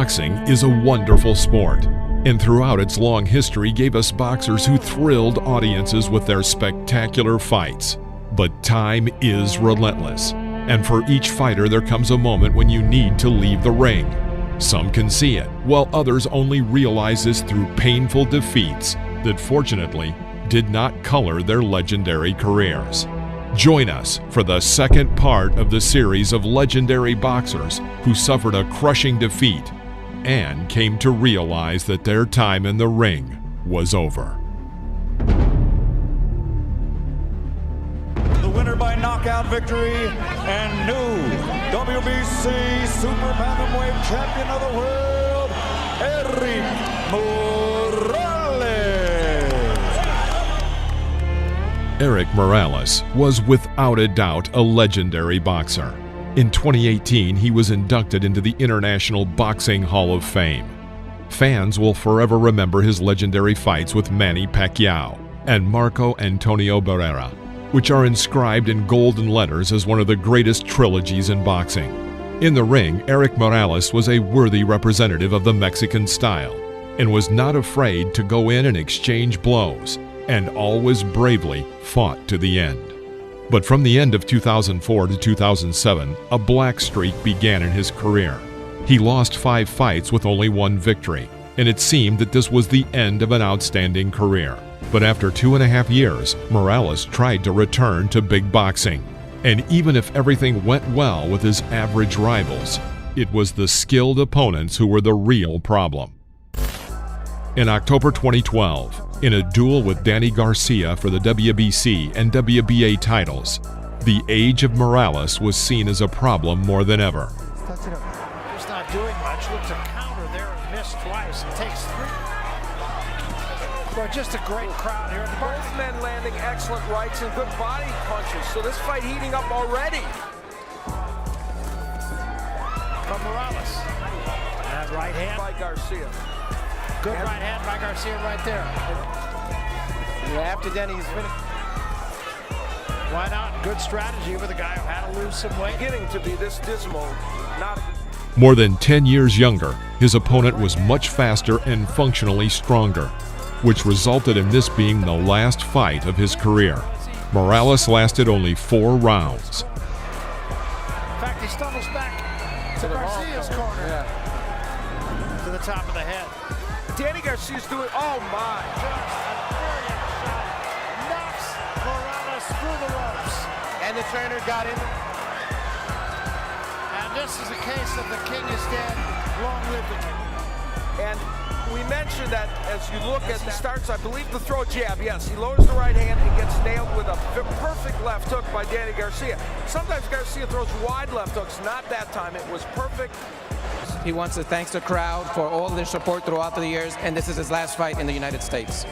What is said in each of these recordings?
Boxing is a wonderful sport, and throughout its long history gave us boxers who thrilled audiences with their spectacular fights. But time is relentless, and for each fighter there comes a moment when you need to leave the ring. Some can see it, while others only realize this through painful defeats that fortunately did not color their legendary careers. Join us for the second part of the series of legendary boxers who suffered a crushing defeat and came to realize that their time in the ring was over. The winner by knockout victory and new WBC Super Bantamweight Champion of the World, Erik Morales. Erik Morales was without a doubt a legendary boxer. In 2018, he was inducted into the International Boxing Hall of Fame. Fans will forever remember his legendary fights with Manny Pacquiao and Marco Antonio Barrera, which are inscribed in golden letters as one of the greatest trilogies in boxing. In the ring, Erik Morales was a worthy representative of the Mexican style and was not afraid to go in and exchange blows, and always bravely fought to the end. But from the end of 2004 to 2007, a black streak began in his career. He lost 5 fights with only 1 victory, and it seemed that this was the end of an outstanding career. But after 2.5 years, Morales tried to return to big boxing. And even if everything went well with his average rivals, it was the skilled opponents who were the real problem. In October 2012, in a duel with Danny Garcia for the WBC and WBA titles, the age of Morales was seen as a problem more than ever. Just not doing much. Looks a counter there and missed twice. It takes 3. But just a great crowd here. Both men landing excellent rights and good body punches. So this fight heating up already. From Morales. And right hand by Garcia. Good right hand by Garcia right there. Yeah, after Denny's finished. Why not? Good strategy with a guy who had to lose some weight. Beginning to be this dismal. Not more than 10 years younger, his opponent was much faster and functionally stronger, which resulted in this being the last fight of his career. Morales lasted only 4 rounds. In fact, he stumbles back to Garcia's corner. Yeah. To the top of the head. Danny Garcia's doing, oh my. Knocks Morales through the ropes. And the trainer got in. And this is a case of the king is dead, long live the king. And we mentioned that as you look at, he starts, I believe, the throw jab. Yes, he lowers the right hand and gets nailed with a perfect left hook by Danny Garcia. Sometimes Garcia throws wide left hooks. Not that time. It was perfect. He wants to thank the crowd for all their support throughout the years, and this is his last fight in the United States.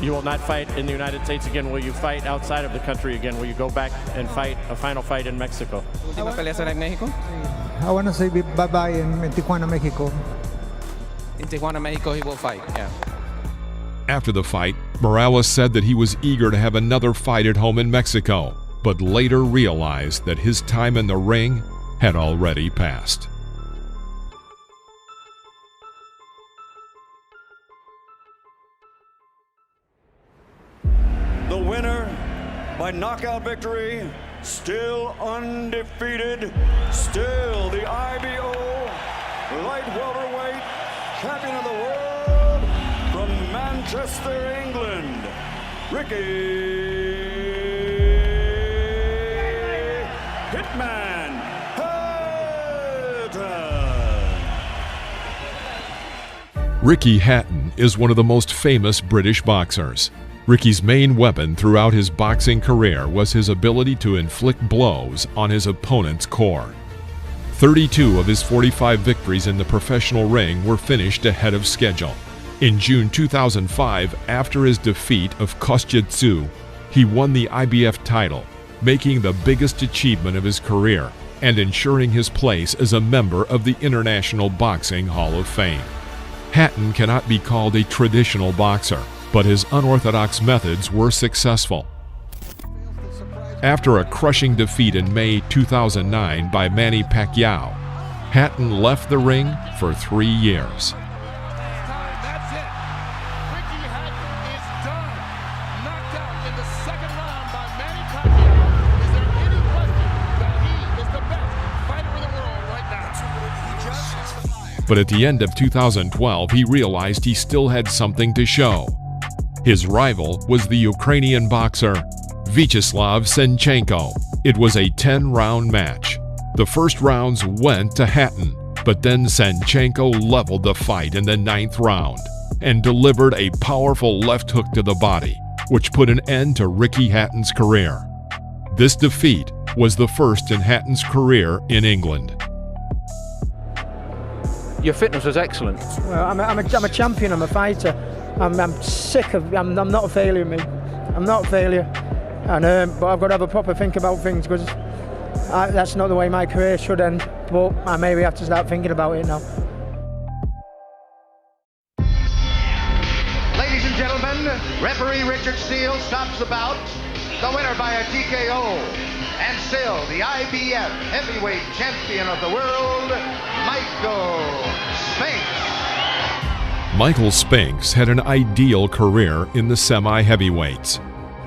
You will not fight in the United States again. Will you fight outside of the country again? Will you go back and fight a final fight in Mexico? ¿Última pelea será en México? I want to say bye-bye in Tijuana, Mexico. In Tijuana, Mexico, he will fight, yeah. After the fight, Morales said that he was eager to have another fight at home in Mexico, but later realized that his time in the ring had already passed. The winner by knockout victory, still undefeated, still the IBO light welterweight champion of the world from Manchester, England, Ricky Hitman Hatton. Ricky Hatton is one of the most famous British boxers. Ricky's main weapon throughout his boxing career was his ability to inflict blows on his opponent's core. 32 of his 45 victories in the professional ring were finished ahead of schedule. In June 2005, after his defeat of Kostya Tszyu, he won the IBF title, making the biggest achievement of his career and ensuring his place as a member of the International Boxing Hall of Fame. Hatton cannot be called a traditional boxer, but his unorthodox methods were successful. After a crushing defeat in May 2009 by Manny Pacquiao, Hatton left the ring for 3 years. That's it. Ricky Hatton is done. Knocked out in the second round by Manny Pacquiao. Is there any question that he is the best fighter in the world right now? But at the end of 2012, he realized he still had something to show. His rival was the Ukrainian boxer Vyacheslav Senchenko. It was a 10-round match. The first rounds went to Hatton, but then Senchenko leveled the fight in the 9th round and delivered a powerful left hook to the body, which put an end to Ricky Hatton's career. This defeat was the first in Hatton's career in England. Your fitness was excellent. Well, I'm a champion, I'm a fighter. I'm sick of, I'm not a failure, me. I'm not a failure. And but I've got to have a proper think about things, because that's not the way my career should end. But I maybe have to start thinking about it now. Ladies and gentlemen, referee Richard Steele stops the bout. The winner by a TKO, and still the IBF heavyweight champion of the world, Michael Spinks. Michael Spinks had an ideal career in the semi-heavyweights.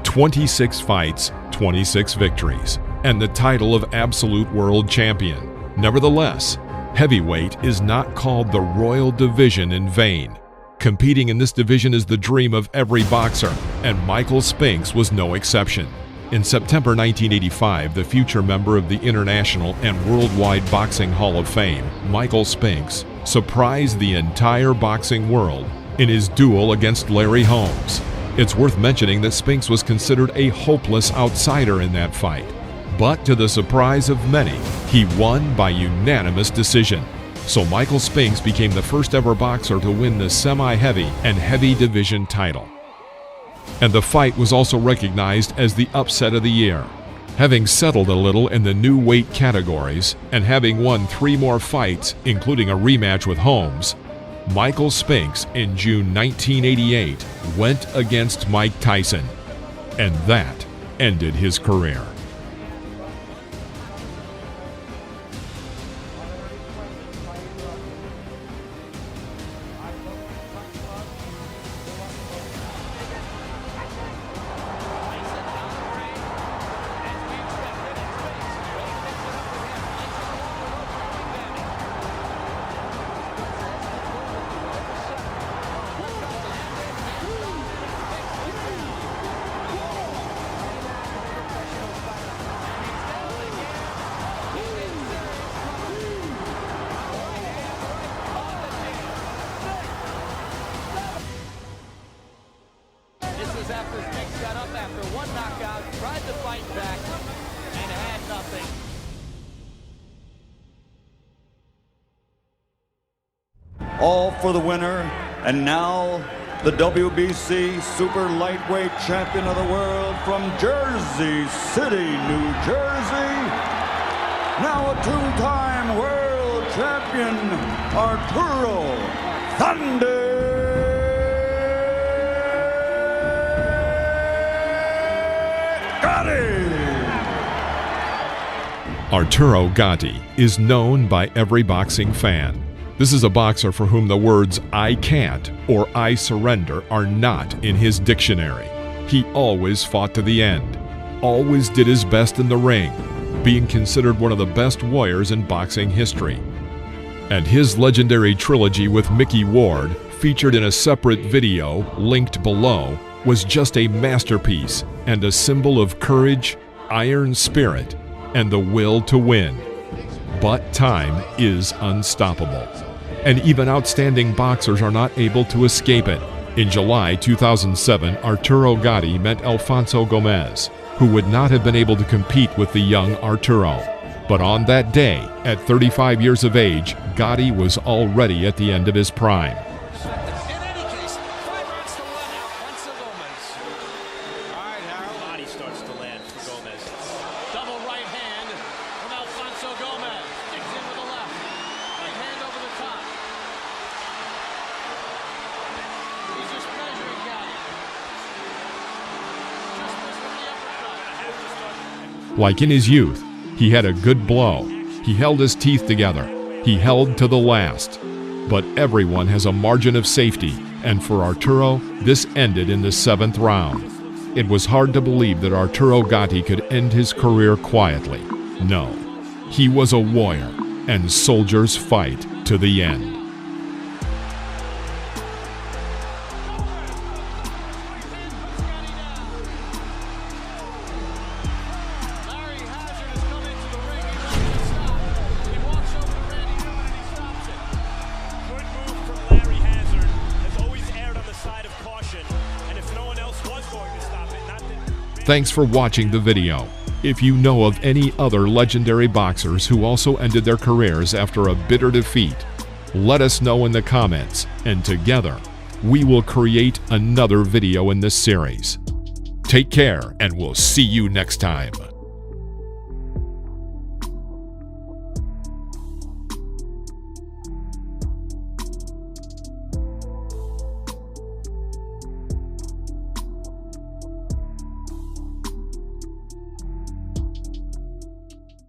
26 fights, 26 victories, and the title of absolute world champion. Nevertheless, heavyweight is not called the Royal Division in vain. Competing in this division is the dream of every boxer, and Michael Spinks was no exception. In September 1985, the future member of the International and Worldwide Boxing Hall of Fame, Michael Spinks, surprised the entire boxing world in his duel against Larry Holmes. It's worth mentioning that Spinks was considered a hopeless outsider in that fight. But to the surprise of many, he won by unanimous decision. So Michael Spinks became the first ever boxer to win the semi-heavy and heavy division title. And the fight was also recognized as the upset of the year. Having settled a little in the new weight categories and having won 3 more fights, including a rematch with Holmes, Michael Spinks in June 1988 went against Mike Tyson, and that ended his career. After Spinks got up after 1 knockout, tried to fight back, and had nothing. All for the winner, and now the WBC Super Lightweight Champion of the World from Jersey City, New Jersey. Now a 2-time world champion, Arturo Thunder Arturo Gatti is known by every boxing fan. This is a boxer for whom the words "I can't" or "I surrender" are not in his dictionary. He always fought to the end, always did his best in the ring, being considered one of the best warriors in boxing history. And his legendary trilogy with Mickey Ward, featured in a separate video linked below, was just a masterpiece and a symbol of courage, iron spirit, and the will to win. But time is unstoppable, and even outstanding boxers are not able to escape it. In July 2007, Arturo Gatti met Alfonso Gomez, who would not have been able to compete with the young Arturo. But on that day, at 35 years of age, Gatti was already at the end of his prime. Like in his youth, he had a good blow. He held his teeth together. He held to the last. But everyone has a margin of safety, and for Arturo, this ended in the 7th round. It was hard to believe that Arturo Gatti could end his career quietly. No, he was a warrior, and soldiers fight to the end. Thanks for watching the video. If you know of any other legendary boxers who also ended their careers after a bitter defeat, let us know in the comments, and together, we will create another video in this series. Take care, and we'll see you next time.